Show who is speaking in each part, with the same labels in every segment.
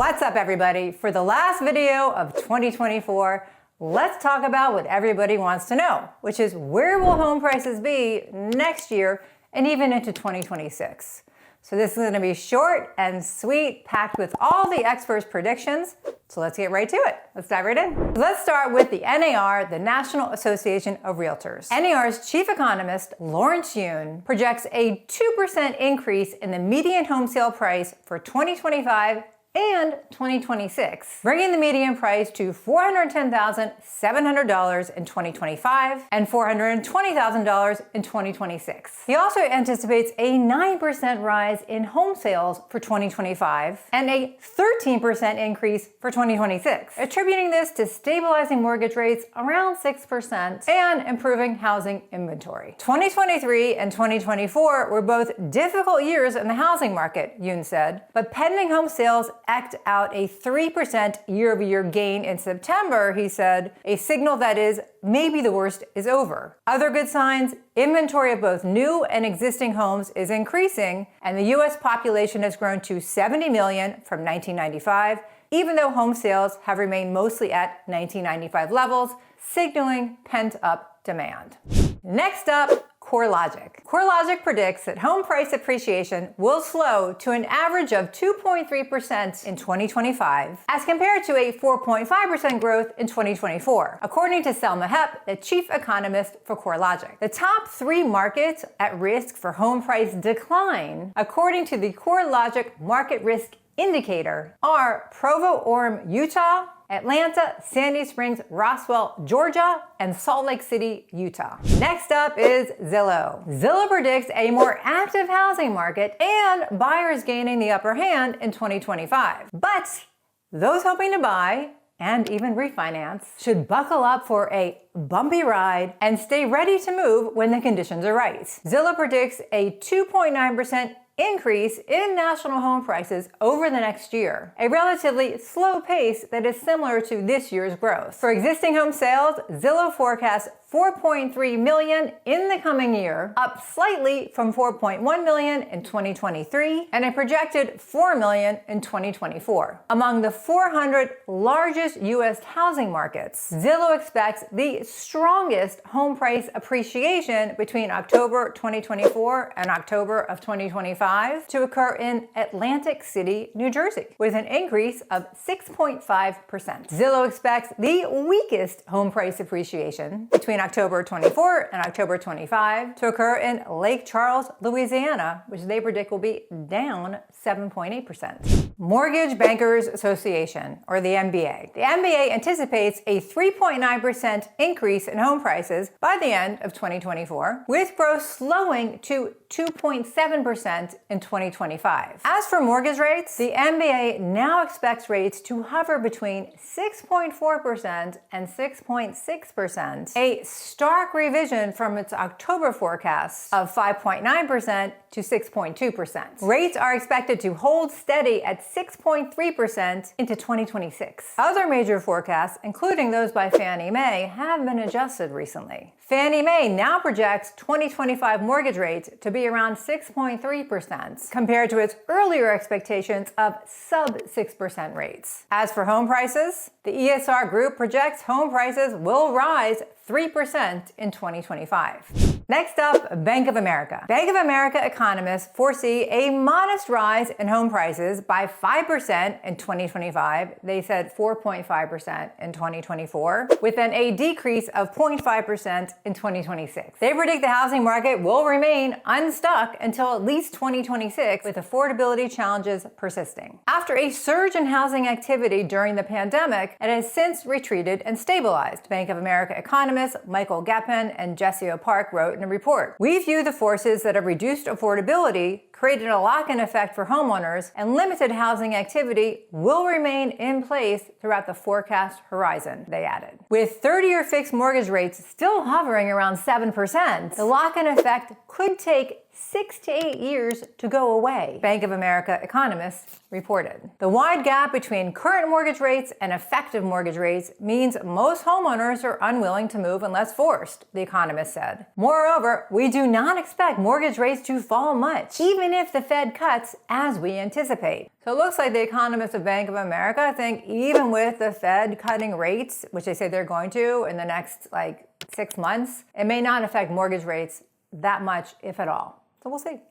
Speaker 1: What's up, everybody? For the last video of 2024, let's talk about what everybody wants to know, which is where will home prices be next year and even into 2026. So this is going to be short and sweet, packed with all the experts' predictions. So let's get right to it. Let's dive right in. Let's start with the NAR, the National Association of Realtors. NAR's chief economist, Lawrence Yun, projects a 2% increase in the median home sale price for 2025 and 2026, bringing the median price to $410,700 in 2025 and $420,000 in 2026. He also anticipates a 9% rise in home sales for 2025 and a 13% increase for 2026, attributing this to stabilizing mortgage rates around 6% and improving housing inventory. 2023 and 2024 were both difficult years in the housing market, Yun said, but pending home sales eked out a 3% year-over-year gain in September, he said, a signal that is maybe the worst is over. Other good signs, inventory of both new and existing homes is increasing, and the U.S. population has grown to 70 million from 1995, even though home sales have remained mostly at 1995 levels, signaling pent-up demand. Next up, CoreLogic. CoreLogic predicts that home price appreciation will slow to an average of 2.3% in 2025, as compared to a 4.5% growth in 2024, according to Selma Hepp, the chief economist for CoreLogic. The top three markets at risk for home price decline, according to the CoreLogic Market Risk Indicator, are Provo-Orem, Utah, Atlanta, Sandy Springs, Roswell, Georgia, and Salt Lake City, Utah. Next up is Zillow. Zillow predicts a more active housing market and buyers gaining the upper hand in 2025. But those hoping to buy and even refinance should buckle up for a bumpy ride and stay ready to move when the conditions are right. Zillow predicts a 2.9% increase in national home prices over the next year, a relatively slow pace that is similar to this year's growth. For existing home sales, Zillow forecasts 4.3 million in the coming year, up slightly from 4.1 million in 2023 and a projected 4 million in 2024. Among the 400 largest U.S. housing markets, Zillow expects the strongest home price appreciation between October 2024 and October of 2025 to occur in Atlantic City, New Jersey, with an increase of 6.5%. Zillow expects the weakest home price appreciation between October 24 and October 25 to occur in Lake Charles, Louisiana, which they predict will be down 7.8%. Mortgage Bankers Association, or the MBA. The MBA anticipates a 3.9% increase in home prices by the end of 2024, with growth slowing to 2.7% in 2025. As for mortgage rates, the MBA now expects rates to hover between 6.4% and 6.6%, a stark revision from its October forecast of 5.9% to 6.2%. Rates are expected to hold steady at 6.3% into 2026. Other major forecasts, including those by Fannie Mae, have been adjusted recently. Fannie Mae now projects 2025 mortgage rates to be around 6.3%, compared to its earlier expectations of sub-6% rates. As for home prices, the ESR Group projects home prices will rise 3% in 2025. Next up, Bank of America. Bank of America economists foresee a modest rise in home prices by 5% in 2025. They said 4.5% in 2024, with then a decrease of 0.5% in 2026. They predict the housing market will remain unstuck until at least 2026, with affordability challenges persisting. After a surge in housing activity during the pandemic, it has since retreated and stabilized. Bank of America economists Michael Gepin and Jesse Park wrote in a report, "We view the forces that have reduced affordability, created a lock-in effect for homeowners, and limited housing activity will remain in place throughout the forecast horizon," they added. With 30-year fixed mortgage rates still hovering around 7%, the lock-in effect could take 6 to 8 years to go away, Bank of America economists reported. The wide gap between current mortgage rates and effective mortgage rates means most homeowners are unwilling to move unless forced, the economist said. Moreover, we do not expect mortgage rates to fall much, even if the Fed cuts as we anticipate. So it looks like the economists of Bank of America think even with the Fed cutting rates, which they say they're going to in the next 6 months, it may not affect mortgage rates that much, if at all. So we'll see.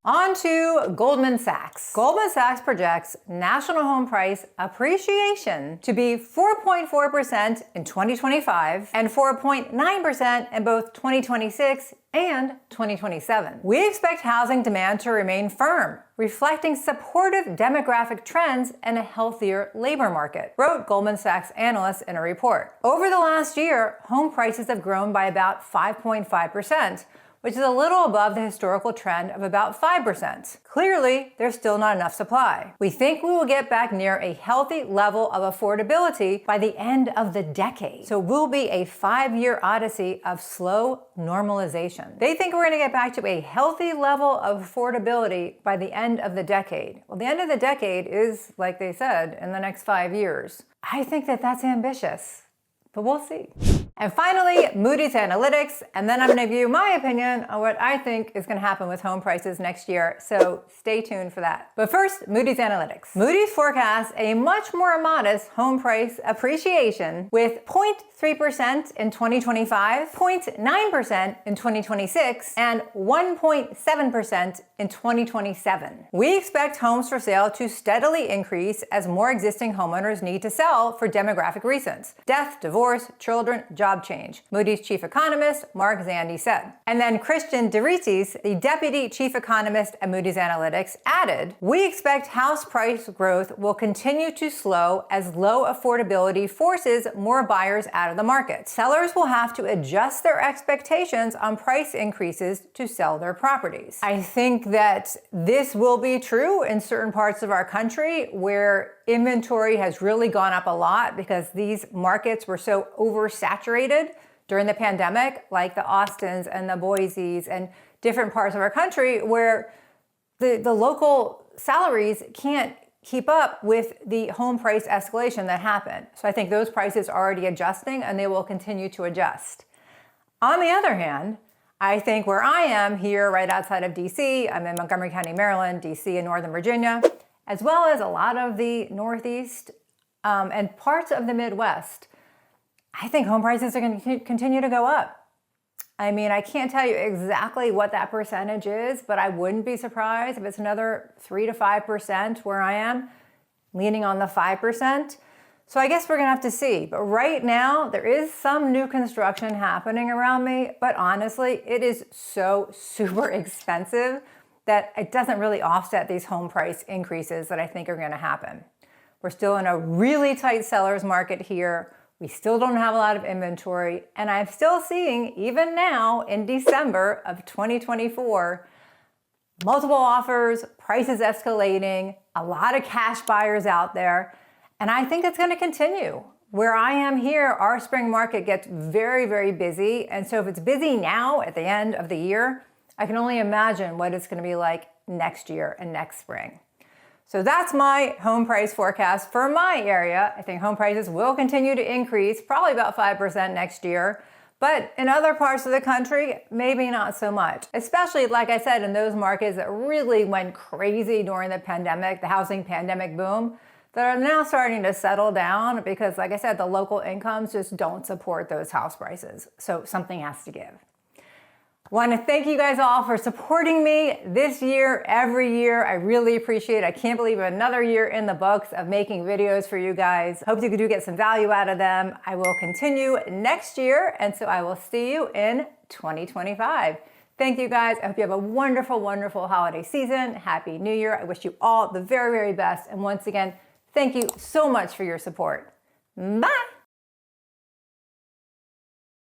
Speaker 1: On to Goldman Sachs. Goldman Sachs projects national home price appreciation to be 4.4% in 2025 and 4.9% in both 2026 and 2027. We expect housing demand to remain firm, reflecting supportive demographic trends and a healthier labor market, wrote Goldman Sachs analysts in a report. Over the last year, home prices have grown by about 5.5%, which is a little above the historical trend of about 5%. Clearly, there's still not enough supply. We think we will get back near a healthy level of affordability by the end of the decade. So we'll be a 5-year odyssey of slow normalization. They think we're gonna get back to a healthy level of affordability by the end of the decade. Well, the end of the decade is, like they said, in the next 5 years. I think that that's ambitious, but we'll see. And finally, Moodys Analytics, and then I'm going to give you my opinion on what I think is going to happen with home prices next year, so stay tuned for that. But first, Moodys Analytics. Moodys forecasts a much more modest home price appreciation with 0.3% in 2025, 0.9% in 2026, and 1.7% in 2027. We expect homes for sale to steadily increase as more existing homeowners need to sell for demographic reasons: death, divorce, children, job change, Moody's chief economist Mark Zandi said. And then Christian DeRitis, the deputy chief economist at Moodys Analytics, added, "We expect house price growth will continue to slow as low affordability forces more buyers out of the market. Sellers will have to adjust their expectations on price increases to sell their properties." I think that this will be true in certain parts of our country where inventory has really gone up a lot because these markets were so oversaturated during the pandemic, like the Austins and the Boise's and different parts of our country where the local salaries can't keep up with the home price escalation that happened. So I think those prices are already adjusting and they will continue to adjust. On the other hand, I think where I am here right outside of DC, I'm in Montgomery County, Maryland, DC, and Northern Virginia, as well as a lot of the Northeast and parts of the Midwest, I think home prices are going to continue to go up. I mean, I can't tell you exactly what that percentage is, but I wouldn't be surprised if it's another 3 to 5% where I am, leaning on the 5%. So I guess we're going to have to see. But right now, there is some new construction happening around me, but honestly, it is so super expensive that it doesn't really offset these home price increases that I think are going to happen. We're still in a really tight seller's market here. We still don't have a lot of inventory, and I'm still seeing, even now in December of 2024, multiple offers, prices escalating, a lot of cash buyers out there, and I think it's going to continue. Where I am here, our spring market gets very, very busy, and so if it's busy now at the end of the year, I can only imagine what it's going to be like next year and next spring. So that's my home price forecast for my area. I think home prices will continue to increase, probably about 5% next year. But in other parts of the country, maybe not so much. Especially, like I said, in those markets that really went crazy during the pandemic, the housing pandemic boom, that are now starting to settle down because, like I said, the local incomes just don't support those house prices. So something has to give. Want to thank you guys all for supporting me this year, every year. I really appreciate it. I can't believe another year in the books of making videos for you guys. Hope you do get some value out of them. I will continue next year, and so I will see you in 2025. Thank you guys. I hope you have a wonderful, wonderful holiday season. Happy New Year. I wish you all the very, very best. And once again, thank you so much for your support. Bye.